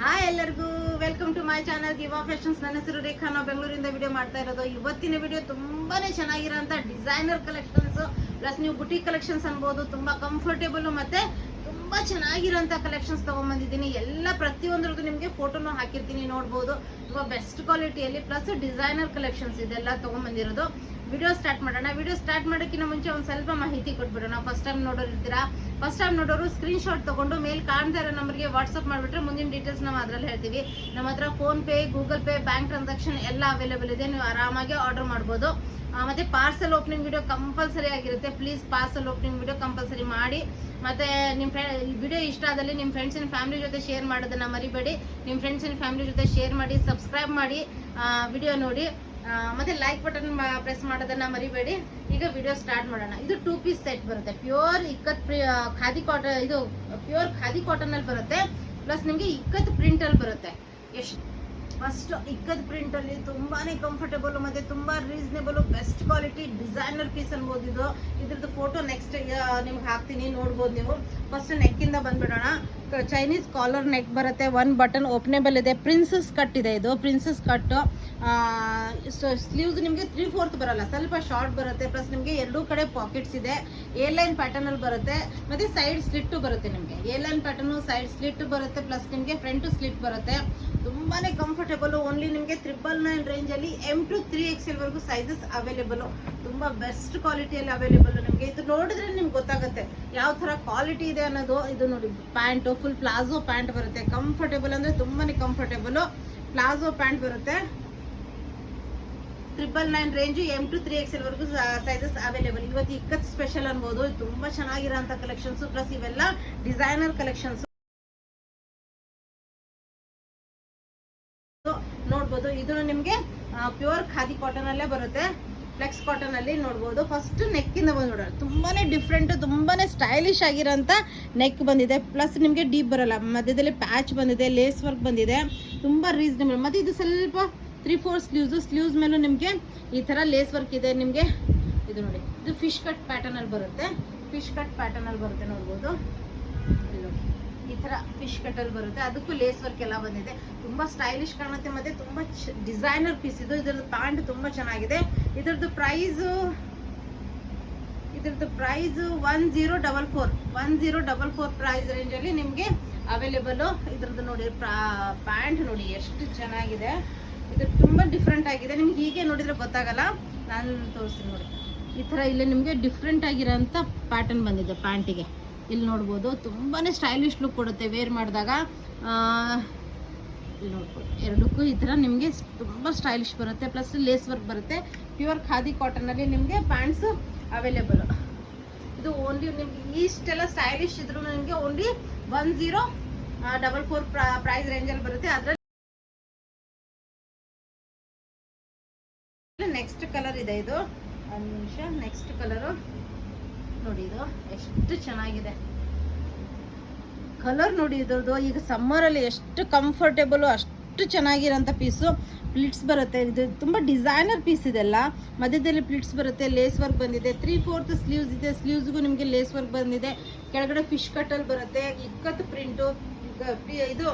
Hi ಎಲ್ಲರಿಗೂ welcome to my channel Giva fashions. ನನ್ನ ಹೆಸರು ರೇಖಾ. ನಾವು ಬೆಂಗಳೂರಿಂದ ವಿಡಿಯೋ ಮಾಡ್ತಾ ಇರೋದು. ಇವತ್ತಿನ ವಿಡಿಯೋ ತುಂಬಾನೇ ಚೆನ್ನಾಗಿರೋಂಥ ಡಿಸೈನರ್ ಕಲೆಕ್ಷನ್ಸ್ ಪ್ಲಸ್ ನೀವು ಬುಟಿಕ್ ಕಲೆಕ್ಷನ್ಸ್ ಅನ್ಬೋದು. ತುಂಬಾ ಕಂಫರ್ಟೇಬಲ್ ಮತ್ತೆ ತುಂಬಾ ಚೆನ್ನಾಗಿರೋಂಥ ಕಲೆಕ್ಷನ್ಸ್ ತಗೊಂಡ್ಬಂದಿದ್ದೀನಿ. ಎಲ್ಲ ಪ್ರತಿಯೊಂದ್ರದ್ದು ನಿಮಗೆ ಫೋಟೋನು ಹಾಕಿರ್ತೀನಿ, ನೋಡ್ಬೋದು. ತುಂಬಾ ಬೆಸ್ಟ್ ಕ್ವಾಲಿಟಿಯಲ್ಲಿ ಪ್ಲಸ್ ಡಿಸೈನರ್ ಕಲೆಕ್ಷನ್ಸ್ ಇದೆಲ್ಲ ತಗೊಂಡ್ಬಂದಿರೋದು. ವಿಡಿಯೋ ಸ್ಟಾರ್ಟ್ ಮಾಡೋಣ. ವಿಡಿಯೋ ಸ್ಟಾರ್ಟ್ ಮಾಡೋಕ್ಕಿಂತ ಮುಂಚೆ ಒಂದು ಸ್ವಲ್ಪ ಮಾಹಿತಿ ಕೊಟ್ಬಿಡೋಣ. ಫಸ್ಟ್ ಟೈಮ್ ನೋಡೋರು ಇರ್ತೀರಾ, ಫಸ್ಟ್ ಟೈಮ್ ನೋಡೋರು ಸ್ಕ್ರೀನ್ ಶಾಟ್ ತಗೊಂಡು ಮೇಲೆ ಕಾಣ್ತಾ ಇರೋ ನಂಬರ್ಗೆ ವಾಟ್ಸಪ್ ಮಾಡಿಬಿಟ್ರೆ ಮುಂದಿನ ಡೀಟೇಲ್ಸ್ ನಾವು ಅದರಲ್ಲಿ ಹೇಳ್ತೀವಿ. ನಮ್ಮ ಹತ್ರ phone pay, Google pay, bank transaction ಎಲ್ಲ ಅವೈಲೇಬಲ್ ಇದೆ. ನೀವು ಆರಾಮಾಗಿ ಆರ್ಡರ್ ಮಾಡ್ಬೋದು. ಮತ್ತೆ ಪಾರ್ಸಲ್ ಓಪನಿಂಗ್ ವಿಡಿಯೋ ಕಂಪಲ್ಸರಿ ಆಗಿರುತ್ತೆ. Please parcel opening video compulsory ಮಾಡಿ. ಮತ್ತೆ ನಿಮ್ಮ ವಿಡಿಯೋ ಇಷ್ಟ ಆದಲ್ಲಿ ನಿಮ್ಮ ಫ್ರೆಂಡ್ಸ್ ಅಂಡ್ ಫ್ಯಾಮಿಲಿ ಜೊತೆ ಶೇರ್ ಮಾಡೋದನ್ನ ಮರಿಬೇಡಿ. ನಿಮ್ಮ ಫ್ರೆಂಡ್ಸ್ ಅಂಡ್ ಫ್ಯಾಮಿಲಿ ಜೊತೆ ಶೇರ್ ಮಾಡಿ, ಸಬ್ಸ್ಕ್ರೈಬ್ ಮಾಡಿ, ವಿಡಿಯೋ ನೋಡಿ, ಮತ್ತೆ ಲೈಕ್ ಬಟನ್ ಪ್ರೆಸ್ ಮಾಡೋದನ್ನ ಮರಿಬೇಡಿ. ಈಗ ವಿಡಿಯೋ ಸ್ಟಾರ್ಟ್ ಮಾಡೋಣ. ಇದು 2 ಪೀಸ್ ಸೆಟ್ ಬರುತ್ತೆ. ಪ್ಯೂರ್ ಇಕ್ಕತ್ ಖಾದಿ ಕಾಟನ್, ಇದು ಪ್ಯೂರ್ ಖಾದಿ ಕಾಟನ್ ಅಲ್ಲಿ ಬರುತ್ತೆ. ಪ್ಲಸ್ ನಿಮಗೆ ಇಕ್ಕತ್ ಪ್ರಿಂಟ್ ಅಲ್ಲಿ ಬರುತ್ತೆ. ಎಷ್ಟು ಫಸ್ಟ್ ಇಕ್ಕತ್ ಪ್ರಿಂಟ್ ಅಲ್ಲಿ ತುಂಬಾನೇ ಕಂಫರ್ಟೇಬಲ್ ಮತ್ತೆ ತುಂಬಾ reasonable, best quality designer piece ಅನ್ಬೋದು. ಇದ್ರದ್ದು ಫೋಟೋ ನೆಕ್ಸ್ಟ್ ನಿಮ್ಗೆ ಹಾಕ್ತೀನಿ, ನೋಡ್ಬೋದು ನೀವು. ಫಸ್ಟ್ ನೆಕ್ ಇಂದ ಬಂದ್ಬಿಡೋಣ. ಚೈನೀಸ್ ಕಾಲರ್ ನೆಕ್ ಬರುತ್ತೆ. 1 ಬಟನ್ ಓಪನೇಬಲ್ ಇದೆ. ಪ್ರಿನ್ಸಸ್ ಕಟ್ ಇದೆ. ಇದು ಪ್ರಿನ್ಸಸ್ ಕಟ್. ಸ್ಲೀವ್ಸ್ ನಿಮಗೆ 3/4 ಬರಲ್ಲ, ಸ್ವಲ್ಪ ಶಾರ್ಟ್ ಬರುತ್ತೆ. ಪ್ಲಸ್ ನಿಮಗೆ ಎರಡೂ ಕಡೆ ಪಾಕೆಟ್ಸ್ ಇದೆ. ಎ ಲೈನ್ ಪ್ಯಾಟರ್ನ್ ಅಲ್ಲಿ ಬರುತ್ತೆ. ಮತ್ತೆ ಸೈಡ್ ಸ್ಲಿಟ್ ಬರುತ್ತೆ. ನಿಮಗೆ A line pattern, side slit ಬರುತ್ತೆ. ಪ್ಲಸ್ ನಿಮಗೆ ಫ್ರಂಟ್ ಸ್ಲಿಟ್ ಬರುತ್ತೆ. ತುಂಬಾನೇ ಕಂಫರ್ಟೇಬಲ್. ಓನ್ಲಿ ನಿಮಗೆ 999 ರೇಂಜ್ ಅಲ್ಲಿ M to 3XL ವರೆಗೂ ಸೈಜಸ್ ಅವೈಲೇಬಲ್. ತುಂಬಾ ಬೆಸ್ಟ್ ಕ್ವಾಲಿಟಿಯಲ್ಲಿ ಅವೈಲೇಬಲ್. ನಿಮಗೆ ಇದು ನೋಡಿದ್ರೆ ನಿಮ್ಗೆ ಗೊತ್ತಾಗುತ್ತೆ ಯಾವ ತರ ಕ್ವಾಲಿಟಿ ಇದೆ ಅನ್ನೋದು. ಇದು ನೋಡಿ, ಪ್ಯಾಂಟ್ ಫುಲ್ ಪ್ಲಾಜೋ ಪ್ಯಾಂಟ್ ಬರುತ್ತೆ. ಕಂಫರ್ಟೇಬಲ್ ಅಂದ್ರೆ ತುಂಬಾನೇ ಕಂಫರ್ಟೇಬಲ್ ಪ್ಲಾಜೋ ಪ್ಯಾಂಟ್ ಬರುತ್ತೆ. 999 ರೇಂಜ್ M to 3XL ವರೆಗೂ ಸೈಜಸ್ ಅವೈಲೇಬಲ್. ಇವತ್ತು ಇಕ್ಕತ್ ಸ್ಪೆಷಲ್ ಅನ್ಬೋದು. ತುಂಬಾ ಚೆನ್ನಾಗಿರೋಂಥ ಕಲೆಕ್ಷನ್ಸ್. ಪ್ಲಸ್ ಇವೆಲ್ಲ ಡಿಸೈನರ್ ಕಲೆಕ್ಷನ್ಸ್ ನೋಡ್ಬೋದು. ಇದು ನಿಮ್ಗೆ ಪ್ಯೂರ್ ಖಾದಿ ಕಾಟನ್ ಅಲ್ಲೇ ಬರುತ್ತೆ. ಫ್ಲೆಕ್ಸ್ ಕಾಟನ್ ಅಲ್ಲಿ ನೋಡ್ಬೋದು. ಫಸ್ಟ್ ನೆಕ್ ಇಂದ ಬಂದ್ಬಿಡೋಣ. ತುಂಬಾನೇ ಡಿಫ್ರೆಂಟ್, ತುಂಬಾನೇ ಸ್ಟೈಲಿಶ್ ಆಗಿರೋಂಥ ನೆಕ್ ಬಂದಿದೆ. ಪ್ಲಸ್ ನಿಮಗೆ ಡೀಪ್ ಬರಲ್ಲ, ಮಧ್ಯದಲ್ಲಿ ಪ್ಯಾಚ್ ಬಂದಿದೆ, ಲೇಸ್ ವರ್ಕ್ ಬಂದಿದೆ. ತುಂಬಾ ರೀಸನೇಬಲ್. ಮತ್ತೆ ಇದು ಸ್ವಲ್ಪ 3/4 ಸ್ಲೀವ್ಸ್ ಮೇಲೂ ನಿಮಗೆ ಈ ತರ ಲೇಸ್ ವರ್ಕ್ ಇದೆ. ನಿಮಗೆ ಇದು ನೋಡಿ, ಇದು ಫಿಶ್ ಕಟ್ ಪ್ಯಾಟರ್ನ್ ಅಲ್ಲಿ ಬರುತ್ತೆ. ಫಿಶ್ ಕಟ್ ಪ್ಯಾಟರ್ನ್ ಅಲ್ಲಿ ಬರುತ್ತೆ, ನೋಡ್ಬೋದು. ಈ ತರ ಫಿಶ್ ಕಟ್ ಅಲ್ಲಿ ಬರುತ್ತೆ. ಅದಕ್ಕೂ ಲೇಸ್ ವರ್ಕ್ ಎಲ್ಲ ಬಂದಿದೆ. ತುಂಬಾ ಸ್ಟೈಲಿಶ್ ಕಾಣುತ್ತೆ ಮತ್ತೆ ತುಂಬಾ ಡಿಸೈನರ್ ಪೀಸ್ ಇದು. ಇದ್ರದ್ದು ಪ್ಯಾಂಟ್ ತುಂಬಾ ಚೆನ್ನಾಗಿದೆ. ಇದ್ರದ್ದು ಪ್ರೈಸ್ 1044 ಪ್ರೈಸ್ ರೇಂಜ್ ಅಲ್ಲಿ ನಿಮ್ಗೆ ಅವೈಲೇಬಲ್. ಇದ್ರದ್ದು ನೋಡಿ, ಪ್ಯಾಂಟ್ ನೋಡಿ ಎಷ್ಟು ಚೆನ್ನಾಗಿದೆ. ಇದು ತುಂಬಾ ಡಿಫ್ರೆಂಟ್ ಆಗಿದೆ. ನಿಮ್ಗೆ ಹೀಗೆ ನೋಡಿದ್ರೆ ಗೊತ್ತಾಗಲ್ಲ, ನಾನು ತೋರಿಸ್ತೀನಿ ನೋಡಿ. ಈ ತರ ಇಲ್ಲಿ ನಿಮ್ಗೆ ಡಿಫ್ರೆಂಟ್ ಆಗಿರೋಂಥ ಪ್ಯಾಟರ್ನ್ ಬಂದಿದೆ ಪ್ಯಾಂಟಿಗೆ. ಇಲ್ಲಿ ನೋಡ್ಬೋದು. ತುಂಬಾನೇ ಸ್ಟೈಲಿಶ್ ಲುಕ್ ಕೊಡುತ್ತೆ ವೇರ್ ಮಾಡಿದಾಗ. ಇಲ್ಲಿ ನೋಡ್ಬೋದು, ಎರಡಕ್ಕೂ ಈ ಥರ ನಿಮಗೆ ತುಂಬ ಸ್ಟೈಲಿಶ್ ಬರುತ್ತೆ. ಪ್ಲಸ್ ಲೇಸ್ ವರ್ಕ್ ಬರುತ್ತೆ. ಪ್ಯೂರ್ ಖಾದಿ ಕಾಟನಲ್ಲಿ ನಿಮಗೆ ಪ್ಯಾಂಟ್ಸ್ ಅವೈಲೇಬಲ್. ಇದು ಓನ್ಲಿ ನಿಮ್ಗೆ ಇಷ್ಟೆಲ್ಲ ಸ್ಟೈಲಿಶ್ ಇದ್ರು ನಿಮಗೆ ಓನ್ಲಿ 1044 ಪ್ರೈಸ್ ರೇಂಜಲ್ಲಿ ಬರುತ್ತೆ. ಅದರಲ್ಲಿ ನೆಕ್ಸ್ಟ್ ಕಲರ್ ಇದೆ. ಇದು ಒಂದು ನಿಮಿಷ, ನೆಕ್ಸ್ಟ್ ಕಲರು ನೋಡಿ. ಇದು ಎಷ್ಟು ಚೆನ್ನಾಗಿದೆ ಕಲರ್ ನೋಡಿ. ಇದ್ರದ್ದು ಈಗ ಸಮ್ಮರ್ ಅಲ್ಲಿ ಎಷ್ಟು ಕಂಫರ್ಟೇಬಲ್, ಅಷ್ಟು ಚೆನ್ನಾಗಿರೋಂಥ ಪೀಸು. ಪ್ಲಿಟ್ಸ್ ಬರುತ್ತೆ. ಇದು ತುಂಬ ಡಿಸೈನರ್ ಪೀಸ್ ಇದೆಲ್ಲ. ಮಧ್ಯದಲ್ಲಿ ಪ್ಲಿಟ್ಸ್ ಬರುತ್ತೆ. ಲೇಸ್ ವರ್ಕ್ ಬಂದಿದೆ. 3/4 ಸ್ಲೀವ್ಸ್ ಇದೆ. ಸ್ಲೀವ್ಸ್ಗೂ ನಿಮಗೆ ಲೇಸ್ ವರ್ಕ್ ಬಂದಿದೆ. ಕೆಳಗಡೆ ಫಿಶ್ ಕಟ್ಟಲ್ಲಿ ಬರುತ್ತೆ. ಇಕ್ಕತ್ತು ಪ್ರಿಂಟು. ಇದು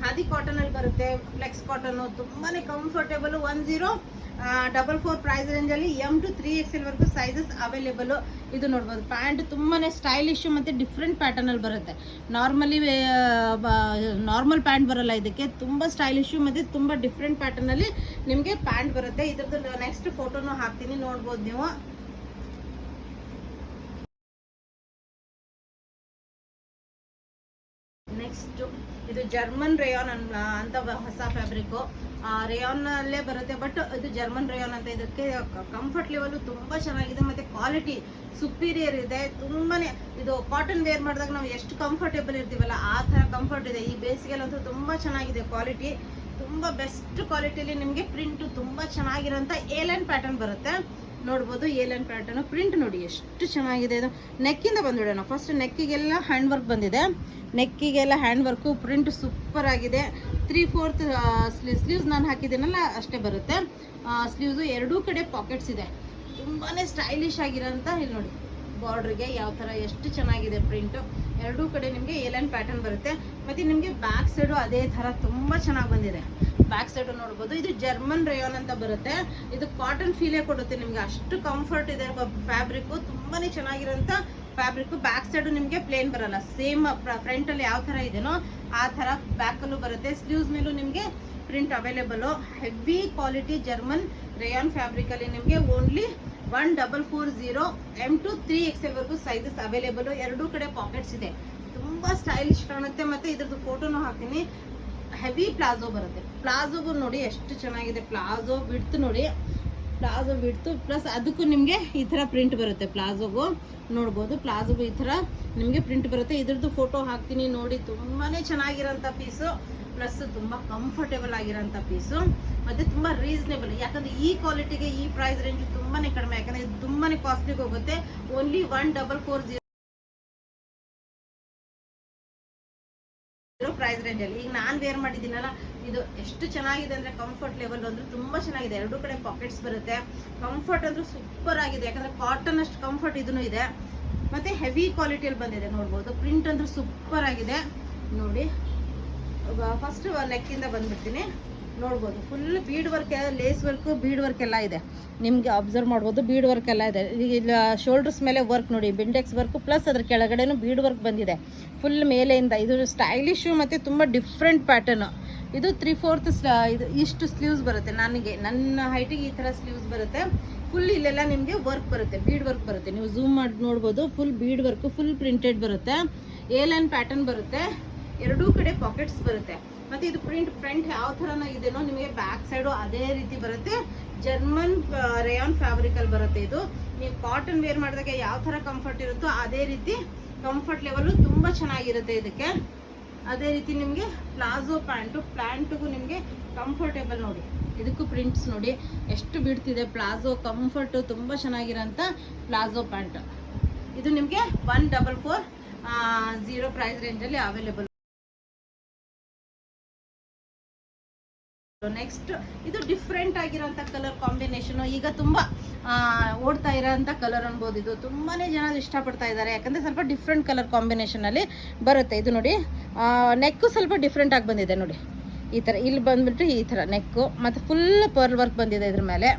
ಖಾದಿ ಕಾಟನ್ ಅಲ್ಲಿ ಬರುತ್ತೆ. Flex cotton. ತುಂಬಾನೇ ಕಂಫರ್ಟೇಬಲ್. 1044 ಪ್ರೈಸ್ ರೇಂಜ್ ಅಲ್ಲಿ M to 3XL ವರೆಗೂ ಸೈಜಸ್ ಅವೈಲೇಬಲ್. ಇದು ನೋಡ್ಬೋದು. ಪ್ಯಾಂಟ್ ತುಂಬಾನೇ ಸ್ಟೈಲಿಶ್ ಮತ್ತೆ ಡಿಫ್ರೆಂಟ್ ಪ್ಯಾಟರ್ನ್ ಅಲ್ಲಿ ಬರುತ್ತೆ. ನಾರ್ಮಲ್ ಪ್ಯಾಂಟ್ ಬರಲ್ಲ ಇದಕ್ಕೆ. ತುಂಬಾ ಸ್ಟೈಲಿಶ್ ಮತ್ತೆ ತುಂಬಾ ಡಿಫ್ರೆಂಟ್ ಪ್ಯಾಟರ್ನ್ ಅಲ್ಲಿ ನಿಮ್ಗೆ ಪ್ಯಾಂಟ್ ಬರುತ್ತೆ. ಇದ್ರದ್ದು ನೆಕ್ಸ್ಟ್ ಫೋಟೋನು ಹಾಕ್ತೀನಿ, ನೋಡ್ಬೋದು ನೀವು. ನೆಕ್ಸ್ಟ್ ಇದು ಜರ್ಮನ್ ರೇಯಾನ್ ಅಂತ ಹೊಸ ಫ್ಯಾಬ್ರಿಕ್. ರೇಯಾನ್ ಅಲ್ಲೇ ಬರುತ್ತೆ, ಬಟ್ ಇದು ಜರ್ಮನ್ ರೇಯಾನ್ ಅಂತ. ಇದಕ್ಕೆ ಕಂಫರ್ಟ್ ಲೆವೆಲ್ ತುಂಬಾ ಚೆನ್ನಾಗಿದೆ ಮತ್ತೆ ಕ್ವಾಲಿಟಿ ಸುಪೀರಿಯರ್ ಇದೆ. ತುಂಬಾನೇ ಇದು ಕಾಟನ್ ವೇರ್ ಮಾಡಿದಾಗ ನಾವು ಎಷ್ಟು ಕಂಫರ್ಟೇಬಲ್ ಇರ್ತೀವಲ್ಲ ಆ ತರ ಕಂಫರ್ಟ್ ಇದೆ. ಈ ಬೇಸಿಗೆಲ್ಲಂತೂ ತುಂಬಾ ಚೆನ್ನಾಗಿದೆ ಕ್ವಾಲಿಟಿ. ತುಂಬಾ ಬೆಸ್ಟ್ ಕ್ವಾಲಿಟಿಲಿ ನಿಮಗೆ ಪ್ರಿಂಟ್ ತುಂಬಾ ಚೆನ್ನಾಗಿರೋಂಥ ಎ ಲೈನ್ ಪ್ಯಾಟರ್ನ್ ಬರುತ್ತೆ. ನೋಡ್ಬೋದು, ಎ ಲೈನ್ ಪ್ಯಾಟರ್ನ್. ಪ್ರಿಂಟ್ ನೋಡಿ ಎಷ್ಟು ಚೆನ್ನಾಗಿದೆ. ಇದು ನೆಕ್ಕಿಂದ ಬಂದ್ಬಿಡೋಣ. ಫಸ್ಟ್ ನೆಕ್ಕಿಗೆಲ್ಲ ಹ್ಯಾಂಡ್ ವರ್ಕ್ ಬಂದಿದೆ. ನೆಕ್ಕಿಗೆಲ್ಲ ಹ್ಯಾಂಡ್ ವರ್ಕು, ಪ್ರಿಂಟ್ ಸೂಪರ್ ಆಗಿದೆ. 3/4 ಸ್ಲೀವ್ಸ್ ನಾನು ಹಾಕಿದ್ದೀನಲ್ಲ ಅಷ್ಟೇ ಬರುತ್ತೆ. ಸ್ಲೀವ್ಸು ಎರಡೂ ಕಡೆ ಪಾಕೆಟ್ಸ್ ಇದೆ. ತುಂಬಾ ಸ್ಟೈಲಿಶ್ ಆಗಿರೋಂಥ. ಇಲ್ಲಿ ನೋಡಿ ಬಾರ್ಡ್ರಿಗೆ ಯಾವ ಥರ ಎಷ್ಟು ಚೆನ್ನಾಗಿದೆ ಪ್ರಿಂಟು. ಎರಡೂ ಕಡೆ ನಿಮಗೆ ಏಲೈನ್ ಪ್ಯಾಟರ್ನ್ ಬರುತ್ತೆ. ಮತ್ತು ನಿಮಗೆ ಬ್ಯಾಕ್ ಸೈಡು ಅದೇ ಥರ ತುಂಬ ಚೆನ್ನಾಗಿ ಬಂದಿದೆ. ಬ್ಯಾಕ್ ಸೈಡು ನೋಡ್ಬೋದು. ಇದು ಜರ್ಮನ್ ರೇಯಾನ್ ಅಂತ ಬರುತ್ತೆ. ಇದು ಕಾಟನ್ ಫೀಲೇ ಕೊಡುತ್ತೆ ನಿಮಗೆ, ಅಷ್ಟು ಕಂಫರ್ಟ್ ಇದೆ ಫ್ಯಾಬ್ರಿಕ್ಕು, ತುಂಬಾ ಚೆನ್ನಾಗಿರೋಂಥ ಫ್ಯಾಬ್ರಿಕ್ಕು. ಬ್ಯಾಕ್ ಸೈಡು ನಿಮಗೆ ಪ್ಲೇನ್ ಬರಲ್ಲ, ಸೇಮ್ ಫ್ರಂಟಲ್ಲಿ ಯಾವ ಥರ ಇದೆಯೋ ಆ ಥರ ಬ್ಯಾಕಲ್ಲೂ ಬರುತ್ತೆ. ಸ್ಲೀವ್ಸ್ ಮೇಲೂ ನಿಮಗೆ print available. Heavy quality German rayon ಫ್ಯಾಬ್ರಿಕಲ್ಲಿ ನಿಮಗೆ ಓನ್ಲಿ 1440 M to 3XL ವರೆಗೂ ಸೈಜಸ್ ಅವೈಲೇಬಲು. ಎರಡೂ ಕಡೆ ಪಾಕೆಟ್ಸ್ ಇದೆ, ತುಂಬ ಸ್ಟೈಲಿಶ್ ಕಾಣುತ್ತೆ. ಮತ್ತು ಇದ್ರದ್ದು ಫೋಟೋನು ಹಾಕ್ತೀನಿ. ಹೆವಿ ಪ್ಲಾಜೋ ಬರುತ್ತೆ. ಪ್ಲಾಜೋಗೂ ನೋಡಿ ಎಷ್ಟು ಚೆನ್ನಾಗಿದೆ. ಪ್ಲಾಜೋ ವಿಡ್ತ್ ನೋಡಿ, ಪ್ಲಾಜೋ ವಿಡ್ತು ಪ್ಲಸ್ ಅದಕ್ಕೂ ನಿಮಗೆ ಈ ಥರ ಪ್ರಿಂಟ್ ಬರುತ್ತೆ. ಪ್ಲಾಜೋಗೂ ನೋಡ್ಬೋದು, ಪ್ಲಾಜೋಗೂ ಈ ಥರ ನಿಮಗೆ ಪ್ರಿಂಟ್ ಬರುತ್ತೆ. ಇದ್ರದ್ದು ಫೋಟೋ ಹಾಕ್ತೀನಿ ನೋಡಿ. ತುಂಬಾ ಚೆನ್ನಾಗಿರೋಂಥ ಪೀಸು, ಪ್ಲಸ್ ತುಂಬ ಕಂಫರ್ಟೇಬಲ್ ಆಗಿರೋಂಥ ಪೀಸು, ಮತ್ತು ತುಂಬ ರೀಸನೇಬಲ್. ಯಾಕಂದರೆ ಈ ಕ್ವಾಲಿಟಿಗೆ ಈ ಪ್ರೈಸ್ ರೇಂಜ್ ತುಂಬಾ ಕಡಿಮೆ, ಯಾಕಂದರೆ ಇದು ತುಂಬಾ ಕಾಸ್ಟ್ಲಿಗೆ ಹೋಗುತ್ತೆ. ಓನ್ಲಿ 1440 ಪ್ರೈಸ್ ರೇಂಜಲ್ಲಿ. ಈಗ ನಾನು ವೇರ್ ಮಾಡಿದ್ದೀನಲ್ಲ, ಇದು ಎಷ್ಟು ಚೆನ್ನಾಗಿದೆ ಅಂದರೆ ಕಂಫರ್ಟ್ ಲೆವೆಲ್ ಅಂದ್ರೆ ತುಂಬ ಚೆನ್ನಾಗಿದೆ. ಎರಡೂ ಕಡೆ ಪಾಕೆಟ್ಸ್ ಬರುತ್ತೆ. ಕಂಫರ್ಟ್ ಅಂದ್ರೆ ಸೂಪರ್ ಆಗಿದೆ, ಯಾಕಂದರೆ ಕಾಟನ್ ಅಷ್ಟು ಕಂಫರ್ಟ್ ಇದೂ ಇದೆ. ಮತ್ತು ಹೆವಿ ಕ್ವಾಲಿಟಿಯಲ್ಲಿ ಬಂದಿದೆ ನೋಡ್ಬೋದು. ಪ್ರಿಂಟ್ ಅಂದ್ರೆ ಸೂಪರ್ ಆಗಿದೆ ನೋಡಿ. ಫಸ್ಟ್ ನೆಕ್ಕಿಂದ ಬಂದ್ಬಿಡ್ತೀನಿ ನೋಡ್ಬೋದು. Full bead work, lace work, bead work ಎಲ್ಲ ಇದೆ ನಿಮಗೆ ಅಬ್ಸರ್ವ್ ಮಾಡ್ಬೋದು. ಬೀಡ್ ವರ್ಕ್ ಎಲ್ಲ ಇದೆ. ಈಗ ಶೋಲ್ಡರ್ಸ್ ಮೇಲೆ ವರ್ಕ್ ನೋಡಿ, ಬಿಂಡೆಕ್ಸ್ ವರ್ಕು ಪ್ಲಸ್ ಅದ್ರ ಕೆಳಗಡೆನೂ ಬೀಡ್ ವರ್ಕ್ ಬಂದಿದೆ ಫುಲ್ ಮೇಲೆಯಿಂದ. ಇದು ಸ್ಟೈಲಿಶು ಮತ್ತು ತುಂಬ ಡಿಫ್ರೆಂಟ್ ಪ್ಯಾಟರ್ನು. ಇದು 3/4 ಇದು ಇಷ್ಟು ಸ್ಲೀವ್ಸ್ ಬರುತ್ತೆ. ನನ್ನ ಹೈಟಿಗೆ ಈ ಥರ ಸ್ಲೀವ್ಸ್ ಬರುತ್ತೆ. ಫುಲ್ ಇಲ್ಲೆಲ್ಲ ನಿಮಗೆ ವರ್ಕ್ ಬರುತ್ತೆ, ಬೀಡ್ ವರ್ಕ್ ಬರುತ್ತೆ. ನೀವು ಝೂಮ್ ಮಾಡಿ ನೋಡ್ಬೋದು. Full bead work, full printed ಬರುತ್ತೆ. ಏಲೈನ್ ಪ್ಯಾಟರ್ನ್ ಬರುತ್ತೆ. ಎರಡೂ ಕಡೆ ಪಾಕೆಟ್ಸ್ ಬರುತ್ತೆ. ಮತ್ತು ಇದು ಪ್ರಿಂಟ್ ಫ್ರಂಟ್ ಯಾವ ಥರನ ಇದೆನೋ ನಿಮಗೆ ಬ್ಯಾಕ್ ಸೈಡು ಅದೇ ರೀತಿ ಬರುತ್ತೆ. ಜರ್ಮನ್ ರೇಯಾನ್ ಫ್ಯಾಬ್ರಿಕಲ್ಲಿ ಬರುತ್ತೆ ಇದು. ನೀವು ಕಾಟನ್ ವೇರ್ ಮಾಡಿದಾಗ ಯಾವ ಥರ ಕಂಫರ್ಟ್ ಇರುತ್ತೋ ಅದೇ ರೀತಿ ಕಂಫರ್ಟ್ ಲೆವೆಲ್ಲು ತುಂಬ ಚೆನ್ನಾಗಿರುತ್ತೆ ಇದಕ್ಕೆ. ಅದೇ ರೀತಿ ನಿಮಗೆ ಪ್ಲಾಜೋ ಪ್ಯಾಂಟಿಗೂ ನಿಮಗೆ ಕಂಫರ್ಟೇಬಲ್ ನೋಡಿ. ಇದಕ್ಕೂ ಪ್ರಿಂಟ್ಸ್ ನೋಡಿ ಎಷ್ಟು ಬಿಡ್ತಿದೆ. ಪ್ಲಾಜೋ ಕಂಫರ್ಟು ತುಂಬ ಚೆನ್ನಾಗಿರೋಂಥ ಪ್ಲಾಜೋ ಪ್ಯಾಂಟ್. ಇದು ನಿಮಗೆ 1440 ಪ್ರೈಸ್ ರೇಂಜಲ್ಲಿ ಅವೈಲೇಬಲ್. ನೆಕ್ಸ್ಟ್ ಇದು ಡಿಫ್ರೆಂಟ್ ಆಗಿರೋಂಥ ಕಲರ್ ಕಾಂಬಿನೇಷನು. ಈಗ ತುಂಬ ಓಡ್ತಾ ಇರೋಂಥ ಕಲರ್ ಅನ್ಬೋದು. ಇದು ತುಂಬಾ ಜನ ಇಷ್ಟಪಡ್ತಾ ಇದ್ದಾರೆ, ಯಾಕಂದರೆ ಸ್ವಲ್ಪ ಡಿಫ್ರೆಂಟ್ ಕಲರ್ ಕಾಂಬಿನೇಷನಲ್ಲಿ ಬರುತ್ತೆ. ಇದು ನೋಡಿ ನೆಕ್ಕು ಸ್ವಲ್ಪ ಡಿಫ್ರೆಂಟ್ ಆಗಿ ಬಂದಿದೆ ನೋಡಿ. ಈ ಥರ ಇಲ್ಲಿ ಬಂದುಬಿಟ್ಟು ಈ ಥರ ನೆಕ್ಕು ಮತ್ತು ಫುಲ್ ಪರ್ಲ್ ವರ್ಕ್ ಬಂದಿದೆ ಇದ್ರ ಮೇಲೆ.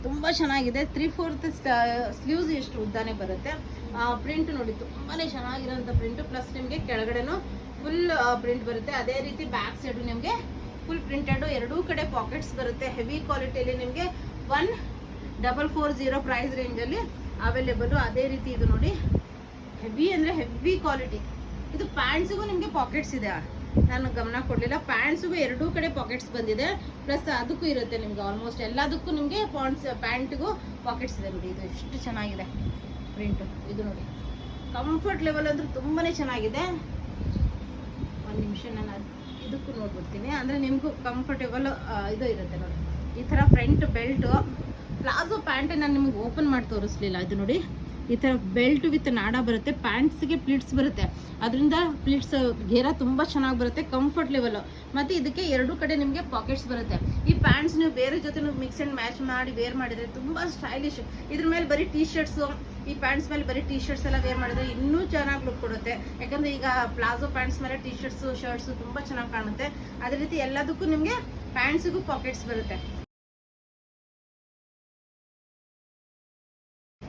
ತುಂಬ ಚೆನ್ನಾಗಿದೆ. 3/4 ಸ್ಲೀವ್ಸ್ ಎಷ್ಟು ಉದ್ದಾನೆ ಬರುತ್ತೆ. ಪ್ರಿಂಟ್ ನೋಡಿ ತುಂಬಾ ಚೆನ್ನಾಗಿರೋಂಥ ಪ್ರಿಂಟು. ಪ್ಲಸ್ ನಿಮಗೆ ಕೆಳಗಡೆನೂ ಫುಲ್ ಪ್ರಿಂಟ್ ಬರುತ್ತೆ. ಅದೇ ರೀತಿ ಬ್ಯಾಕ್ ಸೈಡು ನಿಮಗೆ ಫುಲ್ ಪ್ರಿಂಟೆಡು. ಎರಡೂ ಕಡೆ ಪಾಕೆಟ್ಸ್ ಬರುತ್ತೆ. ಹೆವಿ ಕ್ವಾಲಿಟಿಯಲ್ಲಿ ನಿಮಗೆ 1440 ಪ್ರೈಸ್ ರೇಂಜಲ್ಲಿ ಅವೈಲೇಬಲು. ಅದೇ ರೀತಿ ಇದು ನೋಡಿ ಹೆವಿ ಅಂದರೆ ಹೆವಿ ಕ್ವಾಲಿಟಿ. ಇದು ಪ್ಯಾಂಟ್ಸಿಗೂ ನಿಮಗೆ ಪಾಕೆಟ್ಸ್ ಇದೆ, ನಾನು ಗಮನ ಕೊಡಲಿಲ್ಲ. ಪ್ಯಾಂಟ್ಸಿಗೂ ಎರಡೂ ಕಡೆ ಪಾಕೆಟ್ಸ್ ಬಂದಿದೆ. ಪ್ಲಸ್ ಅದಕ್ಕೂ ಇರುತ್ತೆ ನಿಮಗೆ. ಆಲ್ಮೋಸ್ಟ್ ಎಲ್ಲದಕ್ಕೂ ನಿಮಗೆ ಪ್ಯಾಂಟಿಗೂ ಪಾಕೆಟ್ಸ್ ಇದೆ ನೋಡಿ. ಇದು ಎಷ್ಟು ಚೆನ್ನಾಗಿದೆ ಪ್ರಿಂಟು. ಇದು ನೋಡಿ ಕಂಫರ್ಟ್ ಲೆವೆಲ್ ಅಂದ್ರೆ ತುಂಬಾ ಚೆನ್ನಾಗಿದೆ. ಒಂದು ನಿಮಿಷ ನಾನು ಇದಕ್ಕೂ ನೋಡ್ಬಿಡ್ತೀನಿ, ಅಂದರೆ ನಿಮಗೂ ಕಂಫರ್ಟೇಬಲ್ ಇದು ಇರುತ್ತೆ ನೋಡಿ. ಈ ಥರ ಫ್ರಂಟ್ ಬೆಲ್ಟು ಪ್ಲಾಜೋ ಪ್ಯಾಂಟ್ ನಾನು ನಿಮಗೆ ಓಪನ್ ಮಾಡಿ ತೋರಿಸ್ಲಿಲ್ಲ. ಇದು ನೋಡಿ ಈ ಥರ ಬೆಲ್ಟ್ ವಿತ್ ನಾಡ ಬರುತ್ತೆ. ಪ್ಯಾಂಟ್ಸ್ಗೆ ಪ್ಲಿಟ್ಸ್ ಬರುತ್ತೆ, ಅದರಿಂದ ಪ್ಲಿಟ್ಸ್ ಘೇರ ತುಂಬ ಚೆನ್ನಾಗಿ ಬರುತ್ತೆ. Comfort level. ಮತ್ತು ಇದಕ್ಕೆ ಎರಡೂ ಕಡೆ ನಿಮಗೆ ಪಾಕೆಟ್ಸ್ ಬರುತ್ತೆ. ಈ ಪ್ಯಾಂಟ್ಸ್ ನೀವು ಬೇರೆ ಜೊತೆ ಮಿಕ್ಸ್ ಆ್ಯಂಡ್ ಮ್ಯಾಚ್ ಮಾಡಿ ವೇರ್ ಮಾಡಿದರೆ ತುಂಬ ಸ್ಟೈಲಿಶ್. ಇದ್ರ ಮೇಲೆ ಬರೀ ಟೀ ಶರ್ಟ್ಸು, ಈ ಪ್ಯಾಂಟ್ಸ್ ಮೇಲೆ ಬರೀ ಟೀ ಶರ್ಟ್ಸ್ ಎಲ್ಲ ವೇರ್ ಮಾಡಿದರೆ ಇನ್ನೂ ಚೆನ್ನಾಗಿ ಲುಕ್ ಕೊಡುತ್ತೆ. ಯಾಕಂದರೆ ಈಗ ಪ್ಲಾಜೋ ಪ್ಯಾಂಟ್ಸ್ ಮೇಲೆ ಟೀ ಶರ್ಟ್ಸು ತುಂಬ ಚೆನ್ನಾಗಿ ಕಾಣುತ್ತೆ. ಅದೇ ರೀತಿ ಎಲ್ಲದಕ್ಕೂ ನಿಮಗೆ ಪ್ಯಾಂಟ್ಸಿಗೂ ಪಾಕೆಟ್ಸ್ ಬರುತ್ತೆ.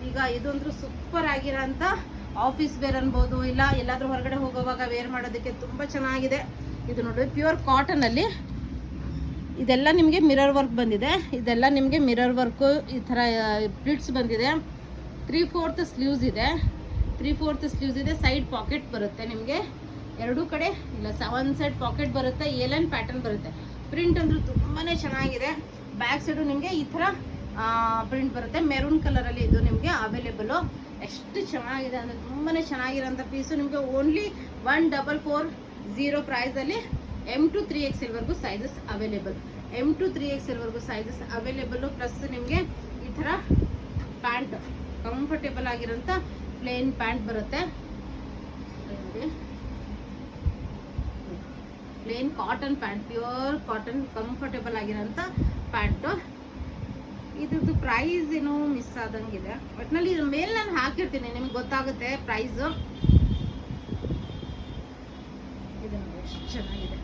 ಈಗ ಇದೊಂದು ಸೂಪರ್ ಆಗಿರೋಂಥ ಆಫೀಸ್ ವೇರ್ ಅನ್ಬೋದು, ಇಲ್ಲ ಎಲ್ಲಾದ್ರೂ ಹೊರಗಡೆ ಹೋಗೋವಾಗ ವೇರ್ ಮಾಡೋದಕ್ಕೆ ತುಂಬ ಚೆನ್ನಾಗಿದೆ. ಇದು ನೋಡಿ ಪ್ಯೂರ್ ಕಾಟನಲ್ಲಿ ಇದೆಲ್ಲ ನಿಮಗೆ ಮಿರರ್ ವರ್ಕ್ ಬಂದಿದೆ. ಇದೆಲ್ಲ ನಿಮಗೆ ಮಿರರ್ ವರ್ಕು, ಈ ಥರ ಪ್ಲಿಟ್ಸ್ ಬಂದಿದೆ. 3/4 ಸ್ಲೀವ್ಸ್ ಇದೆ. 3/4 ಸ್ಲೀವ್ಸ್ ಇದೆ. ಸೈಡ್ ಪಾಕೆಟ್ ಬರುತ್ತೆ ನಿಮಗೆ ಎರಡೂ ಕಡೆ. ಇಲ್ಲ 7 ಸೈಡ್ ಪಾಕೆಟ್ ಬರುತ್ತೆ. ಏಲೈನ್ ಪ್ಯಾಟರ್ನ್ ಬರುತ್ತೆ. ಪ್ರಿಂಟ್ ಅಂದ್ರೂ ತುಂಬಾ ಚೆನ್ನಾಗಿದೆ. ಬ್ಯಾಕ್ ಸೈಡು ನಿಮಗೆ ಈ ಥರ ಪ್ರಿಂಟ್ ಬರುತ್ತೆ. ಮೆರೂನ್ ಕಲರಲ್ಲಿ ಇದು ನಿಮಗೆ ಅವೈಲೇಬಲು. ಎಷ್ಟು ಚೆನ್ನಾಗಿದೆ ಅಂದರೆ ತುಂಬಾ ಚೆನ್ನಾಗಿರೋಂಥ ಪೀಸು. ನಿಮಗೆ ಓನ್ಲಿ 1440 ಪ್ರೈಸಲ್ಲಿ M to 3XL ವರೆಗೂ sizes available. M to 3XL ವರೆಗೂ ಸೈಜಸ್ ಅವೈಲೇಬಲು. ಪ್ಲಸ್ ನಿಮಗೆ ಈ ಥರ ಪ್ಯಾಂಟ್ ಕಂಫರ್ಟೇಬಲ್ ಆಗಿರೋಂಥ ಪ್ಲೇನ್ ಪ್ಯಾಂಟ್ ಬರುತ್ತೆ. Plain cotton pant, pure cotton comfortable ಆಗಿರೋಂಥ ಪ್ಯಾಂಟು. ಇದ್ರದ್ದು ಪ್ರೈಸ್ ಏನೋ ಮಿಸ್ ಆದಂಗಿದೆ. ಒಟ್ಟಿನಲ್ಲಿ ಇದ್ರ ಮೇಲೆ ನಾನು ಹಾಕಿರ್ತೀನಿ, ನಿಮಗೆ ಗೊತ್ತಾಗುತ್ತೆ ಪ್ರೈಸು. ಇದು ನೋಡಿ ಎಷ್ಟು ಚೆನ್ನಾಗಿದೆ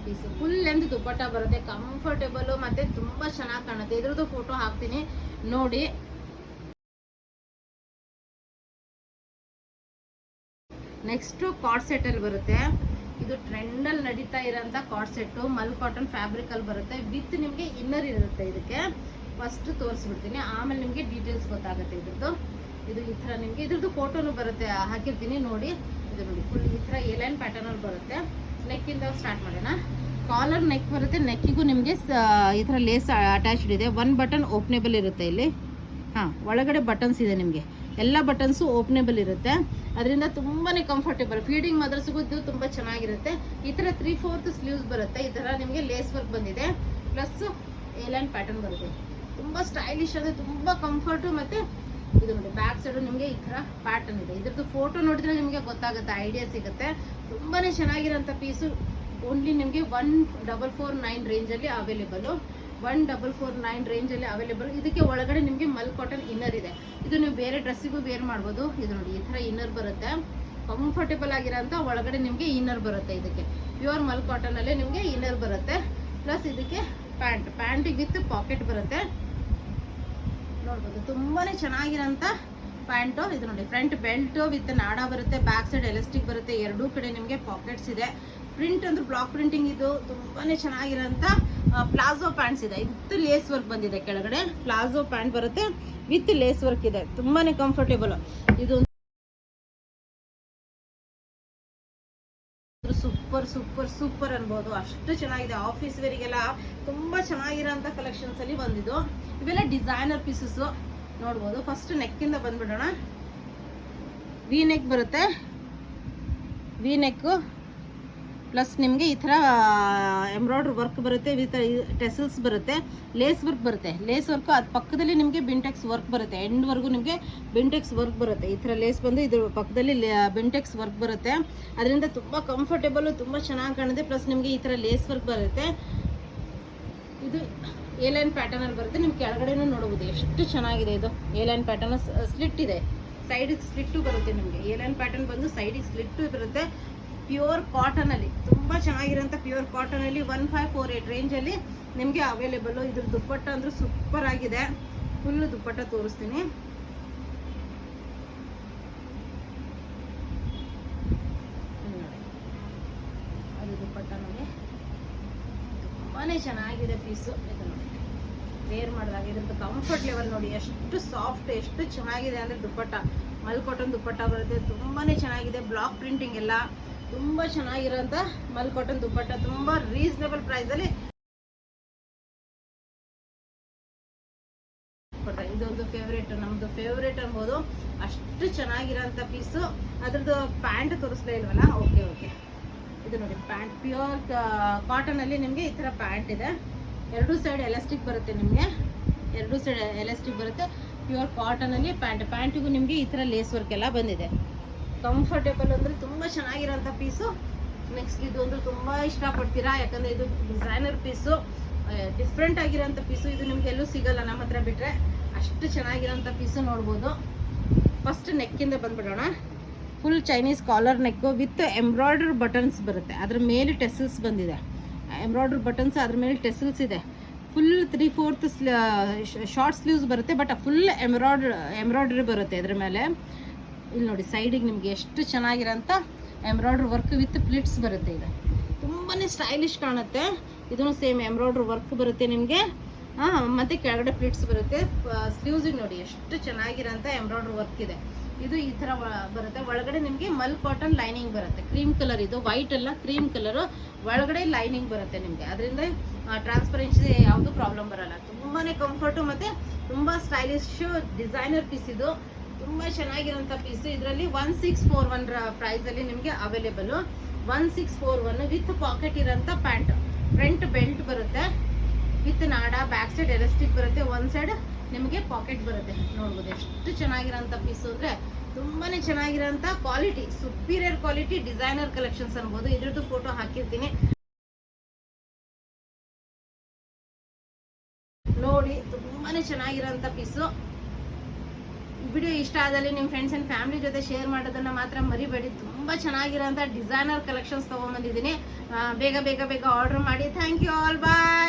ಪೀಸು. ಫುಲ್ ಲೆಂತ್ ದುಪ್ಪಟ್ಟ ಬರುತ್ತೆ, ಕಂಫರ್ಟೇಬಲ್ ಮತ್ತೆ ತುಂಬಾ ಚೆನ್ನಾಗಿ ಕಾಣುತ್ತೆ. ಇದ್ರದ್ದು ಫೋಟೋ ಹಾಕ್ತೀನಿ ನೋಡಿ. ನೆಕ್ಸ್ಟ್ ಕಾರ್ಡ್ ಸೆಟ್ ಅಲ್ಲಿ ಬರುತ್ತೆ. ಇದು ಟ್ರೆಂಡ್ ಅಲ್ಲಿ ನಡೀತಾ ಇರೋಂಥ ಕಾರ್ಡ್ ಸೆಟ್, ಮಲ್ ಕಾಟನ್ ಫ್ಯಾಬ್ರಿಕ್ ಅಲ್ಲಿ ಬರುತ್ತೆ. ವಿತ್ ನಿಮಗೆ ಇನ್ನರ್ ಇರುತ್ತೆ. ಇದಕ್ಕೆ ಫಸ್ಟ್ ತೋರಿಸ್ಬಿಡ್ತೀನಿ, ಆಮೇಲೆ ನಿಮಗೆ ಡೀಟೇಲ್ಸ್ ಗೊತ್ತಾಗುತ್ತೆ ಇದ್ರದ್ದು. ಇದು ಈ ಥರ ನಿಮಗೆ ಇದ್ರದ್ದು ಫೋಟೋನು ಬರುತ್ತೆ, ಹಾಕಿರ್ತೀನಿ ನೋಡಿ. ಇದು ನೋಡಿ ಫುಲ್ ಈ ಥರ ಎಲೈನ್ ಪ್ಯಾಟರ್ನ್ ಅಲ್ಲಿ ಬರುತ್ತೆ. ನೆಕ್ಕಿಂದ ಸ್ಟಾರ್ಟ್ ಮಾಡೋಣ. ಕಾಲರ್ ನೆಕ್ ಬರುತ್ತೆ. ನೆಕ್ಕಿಗೂ ನಿಮಗೆ ಈ ಥರ ಲೇಸ್ ಅಟ್ಯಾಚ್ಡ್ ಇದೆ. 1 ಬಟನ್ ಓಪನೇಬಲ್ ಇರುತ್ತೆ ಇಲ್ಲಿ. ಒಳಗಡೆ ಬಟನ್ಸ್ ಇದೆ ನಿಮಗೆ, ಎಲ್ಲ ಬಟನ್ಸು ಓಪನೇಬಲ್ ಇರುತ್ತೆ. ಅದರಿಂದ ತುಂಬಾ ಕಂಫರ್ಟೇಬಲ್. ಫೀಡಿಂಗ್ ಮದರ್ಸ್ಗೂ ಇದು ತುಂಬ ಚೆನ್ನಾಗಿರುತ್ತೆ. ಈ ಥರ 3/4 ಸ್ಲೀವ್ಸ್ ಬರುತ್ತೆ. ಈ ಥರ ನಿಮಗೆ ಲೇಸ್ ವರ್ಕ್ ಬಂದಿದೆ, ಪ್ಲಸ್ ಏಲೈನ್ ಪ್ಯಾಟರ್ನ್ ಬರುತ್ತೆ. ತುಂಬ ಸ್ಟೈಲಿಶ್ ಅಂದರೆ ತುಂಬ ಕಂಫರ್ಟು. ಮತ್ತು ಇದು ನೋಡಿ ಬ್ಯಾಕ್ ಸೈಡು ನಿಮಗೆ ಈ ಥರ ಪ್ಯಾಟರ್ನ್ ಇದೆ. ಇದ್ರದ್ದು ಫೋಟೋ ನೋಡಿದ್ರೆ ನಿಮಗೆ ಗೊತ್ತಾಗುತ್ತೆ, ಐಡಿಯಾ ಸಿಗುತ್ತೆ. ತುಂಬಾ ಚೆನ್ನಾಗಿರೋಂಥ ಪೀಸು. ಓನ್ಲಿ ನಿಮಗೆ 1449 ರೇಂಜಲ್ಲಿ ಅವೈಲೇಬಲು. 1449 ರೇಂಜಲ್ಲಿ ಅವೈಲೇಬಲ್. ಇದಕ್ಕೆ ಒಳಗಡೆ ನಿಮಗೆ ಮಲ್ ಕಾಟನ್ ಇನ್ನರ್ ಇದೆ. ಇದು ನೀವು ಬೇರೆ ಡ್ರೆಸ್ಸಿಗೂ ವೇರ್ ಮಾಡ್ಬೋದು. ಇದು ನೋಡಿ ಈ ಥರ ಇನ್ನರ್ ಬರುತ್ತೆ, ಕಂಫರ್ಟೇಬಲ್ ಆಗಿರೋಂಥ ಒಳಗಡೆ ನಿಮಗೆ ಇನ್ನರ್ ಬರುತ್ತೆ. ಇದಕ್ಕೆ ಪ್ಯೂರ್ ಮಲ್ ಕಾಟನಲ್ಲೇ ನಿಮಗೆ ಇನ್ನರ್ ಬರುತ್ತೆ. ಪ್ಲಸ್ ಇದಕ್ಕೆ ಪ್ಯಾಂಟಿಗೆ ವಿತ್ ಪಾಕೆಟ್ ಬರುತ್ತೆ. ನೋಡ್ಬೋದು ತುಂಬಾ ಚೆನ್ನಾಗಿರೋಂಥ ಪ್ಯಾಂಟು. ಇದು ನೋಡಿ ಫ್ರಂಟ್ ಬೆಲ್ಟು ವಿತ್ ನಾಡ ಬರುತ್ತೆ, ಬ್ಯಾಕ್ ಸೈಡ್ ಎಲಾಸ್ಟಿಕ್ ಬರುತ್ತೆ. ಎರಡೂ ಕಡೆ ನಿಮಗೆ ಪಾಕೆಟ್ಸ್ ಇದೆ. ಪ್ರಿಂಟ್ ಅಂದ್ರೆ ಬ್ಲಾಕ್ ಪ್ರಿಂಟಿಂಗ್. ಇದು ತುಂಬಾ ಚೆನ್ನಾಗಿರೋಂಥ ಪ್ಲಾಜೋ ಪ್ಯಾಂಟ್ಸ್ ಇದೆ. ವಿತ್ ಲೇಸ್ ವರ್ಕ್ ಬಂದಿದೆ. ಕೆಳಗಡೆ ಪ್ಲಾಜೋ ಪ್ಯಾಂಟ್ ಬರುತ್ತೆ, ವಿತ್ ಲೇಸ್ ವರ್ಕ್ ಇದೆ. ತುಂಬಾ ಕಂಫರ್ಟೇಬಲ್. ಇದು ಸೂಪರ್ ಸೂಪರ್ ಸೂಪರ್ ಅನ್ಬೋದು, ಅಷ್ಟು ಚೆನ್ನಾಗಿದೆ. ಆಫೀಸ್ ವೇರಿಗೆಲ್ಲ ತುಂಬಾ ಚೆನ್ನಾಗಿರೋಂಥ ಕಲೆಕ್ಷನ್ಸ್ ಅಲ್ಲಿ ಬಂದಿದ್ದು. ಇವೆಲ್ಲ ಡಿಸೈನರ್ ಪೀಸಸ್ ನೋಡ್ಬೋದು. ಫಸ್ಟ್ ನೆಕ್ಕಿಂದ ಬಂದ್ಬಿಡೋಣ. ವಿ ನೆಕ್ ಬರುತ್ತೆ. ವಿ ನೆಕ್ ಪ್ಲಸ್ ನಿಮಗೆ ಈ ಥರ ಎಂಬ್ರಾಯ್ಡ್ರಿ ವರ್ಕ್ ಬರುತ್ತೆ, ವಿತ್ ಟೆಸಲ್ಸ್ ಬರುತ್ತೆ, ಲೇಸ್ ವರ್ಕ್ ಬರುತ್ತೆ. ಲೇಸ್ ವರ್ಕ್ ಅದು ಪಕ್ಕದಲ್ಲಿ ನಿಮಗೆ ಬಿಂಟೆಕ್ಸ್ ವರ್ಕ್ ಬರುತ್ತೆ. ಎಂಡ್ವರೆಗೂ ನಿಮಗೆ ಬಿಂಟೆಕ್ಸ್ ವರ್ಕ್ ಬರುತ್ತೆ. ಈ ಥರ ಲೇಸ್ ಬಂದು ಇದ್ರ ಪಕ್ಕದಲ್ಲಿ ಬಿಂಟೆಕ್ಸ್ ವರ್ಕ್ ಬರುತ್ತೆ. ಅದರಿಂದ ತುಂಬ ಕಂಫರ್ಟೇಬಲು, ತುಂಬ ಚೆನ್ನಾಗಿ ಕಾಣುತ್ತೆ. ಪ್ಲಸ್ ನಿಮಗೆ ಈ ಥರ ಲೇಸ್ ವರ್ಕ್ ಬರುತ್ತೆ. ಇದು ಏಲೈನ್ ಪ್ಯಾಟರ್ನಲ್ಲಿ ಬರುತ್ತೆ. ನಿಮ್ಗೆ ಕೆಳಗಡೆನೂ ನೋಡ್ಬೋದು ಎಷ್ಟು ಚೆನ್ನಾಗಿದೆ. ಇದು ಏಲೈನ್ ಪ್ಯಾಟರ್ನ್ ಸ್ಲಿಟ್ ಇದೆ, ಸೈಡಿಗೆ ಸ್ಲಿಟ್ಟು ಬರುತ್ತೆ. ನಿಮಗೆ ಏಲೈನ್ ಪ್ಯಾಟರ್ನ್ ಬಂದು ಸೈಡಿಗೆ ಸ್ಲಿಟ್ಟು ಬರುತ್ತೆ. ಪ್ಯೂರ್ ಕಾಟನಲ್ಲಿ ತುಂಬ ಚೆನ್ನಾಗಿರೋಂಥ ಪ್ಯೂರ್ ಕಾಟನಲ್ಲಿ 1548 ರೇಂಜಲ್ಲಿ ನಿಮಗೆ ಅವೈಲೇಬಲು. ಇದ್ರ ದುಪ್ಪಟ್ಟ ಅಂದ್ರೆ ಸೂಪರ್ ಆಗಿದೆ. ಫುಲ್ ದುಪ್ಪಟ್ಟ ತೋರಿಸ್ತೀನಿ. ಅದು ದುಪ್ಪಟ್ಟ ನೋಡಿ ತುಂಬಾ ಚೆನ್ನಾಗಿದೆ ಪೀಸು. ಇದು ನೋಡಿ ವೇರ್ ಮಾಡಿದಾಗ ಇದ್ರದ್ದು ಕಂಫರ್ಟ್ ಲೆವೆಲ್ ನೋಡಿ ಎಷ್ಟು ಸಾಫ್ಟ್, ಎಷ್ಟು ಚೆನ್ನಾಗಿದೆ ಅಂದರೆ ದುಪ್ಪಟ್ಟ. ಮಲ್ ಕಾಟನ್ ದುಪ್ಪಟ್ಟ ಬರುತ್ತೆ. ತುಂಬಾ ಚೆನ್ನಾಗಿದೆ. ಬ್ಲಾಕ್ ಪ್ರಿಂಟಿಂಗ್ ಎಲ್ಲ ತುಂಬ ಚೆನ್ನಾಗಿರೋಂಥ ಮಲ್ ಕಾಟನ್ ದುಪ್ಪಟ್ಟ. ತುಂಬ ರೀಸನೇಬಲ್ ಪ್ರೈಸಲ್ಲಿ ಇದೊಂದು ಫೇವ್ರೇಟ್, ನಮ್ಮದು ಫೇವ್ರೇಟ್ ಅನ್ಬೋದು. ಅಷ್ಟು ಚೆನ್ನಾಗಿರೋಂಥ ಪೀಸು. ಅದ್ರದ್ದು ಪ್ಯಾಂಟ್ ತೋರಿಸ್ಲೇ ಇಲ್ವಲ್ಲ? ಓಕೆ. ಇದು ನೋಡಿ ಪ್ಯಾಂಟ್ ಪ್ಯೂರ್ ಕಾಟನಲ್ಲಿ ನಿಮಗೆ ಈ ಥರ ಪ್ಯಾಂಟ್ ಇದೆ. ಎರಡೂ ಸೈಡ್ ಎಲಾಸ್ಟಿಕ್ ಬರುತ್ತೆ. ನಿಮಗೆ ಎರಡೂ ಸೈಡ್ ಎಲಾಸ್ಟಿಕ್ ಬರುತ್ತೆ. ಪ್ಯೂರ್ ಕಾಟನಲ್ಲಿ ಪ್ಯಾಂಟಿಗೂ ನಿಮಗೆ ಈ ಥರ ಲೇಸ್ ವರ್ಕ್ ಎಲ್ಲ ಬಂದಿದೆ. ಕಂಫರ್ಟೇಬಲ್ ಅಂದರೆ ತುಂಬ ಚೆನ್ನಾಗಿರೋಂಥ ಪೀಸು. ನೆಕ್ಸ್ಟ್ ಇದು ಅಂದ್ರೆ ತುಂಬ ಇಷ್ಟಪಡ್ತೀರಾ, ಯಾಕಂದರೆ ಇದು ಡಿಸೈನರ್ ಪೀಸು, ಡಿಫ್ರೆಂಟ್ ಆಗಿರೋಂಥ ಪೀಸು. ಇದು ನಿಮ್ಗೆ ಎಲ್ಲೂ ಸಿಗಲ್ಲ ನಮ್ಮ ಹತ್ರ ಬಿಟ್ಟರೆ. ಅಷ್ಟು ಚೆನ್ನಾಗಿರೋಂಥ ಪೀಸು ನೋಡ್ಬೋದು. ಫಸ್ಟ್ ನೆಕ್ಕಿಂದ ಬಂದ್ಬಿಡೋಣ. Full Chinese collar neck with embroidery buttons ಬರುತ್ತೆ. ಅದ್ರ ಮೇಲೆ ಟೆಸಲ್ಸ್ ಬಂದಿದೆ. ಎಂಬ್ರಾಯ್ಡ್ರಿ ಬಟನ್ಸ್ ಅದ್ರ ಮೇಲೆ ಟೆಸಲ್ಸ್ ಇದೆ. ಫುಲ್ 3/4 ಶಾರ್ಟ್ ಸ್ಲೀವ್ಸ್ ಬರುತ್ತೆ. ಬಟ್ ಫುಲ್ ಎಂಬ್ರಾಯ್ಡ್ರಿ ಬರುತ್ತೆ ಅದ್ರ ಮೇಲೆ. ಇಲ್ಲಿ ನೋಡಿ ಸೈಡಿಗೆ ನಿಮಗೆ ಎಷ್ಟು ಚೆನ್ನಾಗಿರೋಂಥ ಎಂಬ್ರಾಯ್ಡ್ರಿ ವರ್ಕ್ ವಿತ್ ಪ್ಲಿಟ್ಸ್ ಬರುತ್ತೆ. ಇದು ತುಂಬಾ ಸ್ಟೈಲಿಶ್ ಕಾಣುತ್ತೆ. ಇದನ್ನು ಸೇಮ್ ಎಂಬ್ರಾಯ್ಡ್ರಿ ವರ್ಕ್ ಬರುತ್ತೆ ನಿಮಗೆ. ಮತ್ತು ಕೆಳಗಡೆ ಪ್ಲಿಟ್ಸ್ ಬರುತ್ತೆ. ಸ್ಲೀವ್ಸಿಗೆ ನೋಡಿ ಎಷ್ಟು ಚೆನ್ನಾಗಿರೋಂಥ ಎಂಬ್ರಾಯ್ಡ್ರಿ ವರ್ಕ್ ಇದೆ. ಇದು ಈ ಥರ ಬರುತ್ತೆ. ಒಳಗಡೆ ನಿಮಗೆ ಮಲ್ ಕಾಟನ್ ಲೈನಿಂಗ್ ಬರುತ್ತೆ. ಕ್ರೀಮ್ ಕಲರ್, ಇದು ವೈಟ್ ಅಲ್ಲ, ಕ್ರೀಮ್ ಕಲರು. ಒಳಗಡೆ ಲೈನಿಂಗ್ ಬರುತ್ತೆ ನಿಮಗೆ. ಅದರಿಂದ ಟ್ರಾನ್ಸ್ಪರೆನ್ಸಿ ಯಾವುದು ಪ್ರಾಬ್ಲಮ್ ಬರಲ್ಲ. ತುಂಬಾ ಕಂಫರ್ಟು ಮತ್ತು ತುಂಬ ಸ್ಟೈಲಿಶ್ ಡಿಸೈನರ್ ಪೀಸ್. ಇದು ತುಂಬ ಚೆನ್ನಾಗಿರೋಂಥ ಪೀಸು. ಇದರಲ್ಲಿ 1641 ಪ್ರೈಸಲ್ಲಿ ನಿಮಗೆ ಅವೈಲೇಬಲು. 1641 ವಿತ್ ಪಾಕೆಟ್ ಇರೋಂಥ ಪ್ಯಾಂಟ್. ಫ್ರಂಟ್ ಬೆಲ್ಟ್ ಬರುತ್ತೆ ವಿತ್ ನಾಡ, ಬ್ಯಾಕ್ ಸೈಡ್ ಎಲಾಸ್ಟಿಕ್ ಬರುತ್ತೆ. ಒಂದು ಸೈಡ್ ನಿಮಗೆ ಪಾಕೆಟ್ ಬರುತ್ತೆ. ನೋಡ್ಬೋದು ಎಷ್ಟು ಚೆನ್ನಾಗಿರೋಂಥ ಪೀಸು ಅಂದರೆ ತುಂಬಾ ಚೆನ್ನಾಗಿರೋಂಥ quality, superior quality designer collections ಅನ್ಬೋದು. ಇದ್ರದ್ದು ಫೋಟೋ ಹಾಕಿರ್ತೀನಿ ನೋಡಿ. ತುಂಬಾ ಚೆನ್ನಾಗಿರೋಂಥ ಪೀಸು. ವಿಡಿಯೋ ಇಷ್ಟ ಆದಲ್ಲಿ ನಿಮ್ಮ ಫ್ರೆಂಡ್ಸ್ ಆ್ಯಂಡ್ ಫ್ಯಾಮಿಲಿ ಜೊತೆ ಶೇರ್ ಮಾಡೋದನ್ನು ಮಾತ್ರ ಮರಿಬೇಡಿ. ತುಂಬ ಚೆನ್ನಾಗಿರೋಂಥ ಡಿಸೈನರ್ ಕಲೆಕ್ಷನ್ಸ್ ತೊಗೊಂಬಂದಿದ್ದೀನಿ. ಬೇಗ ಬೇಗ ಬೇಗ ಆರ್ಡರ್ ಮಾಡಿ. Thank you all, bye.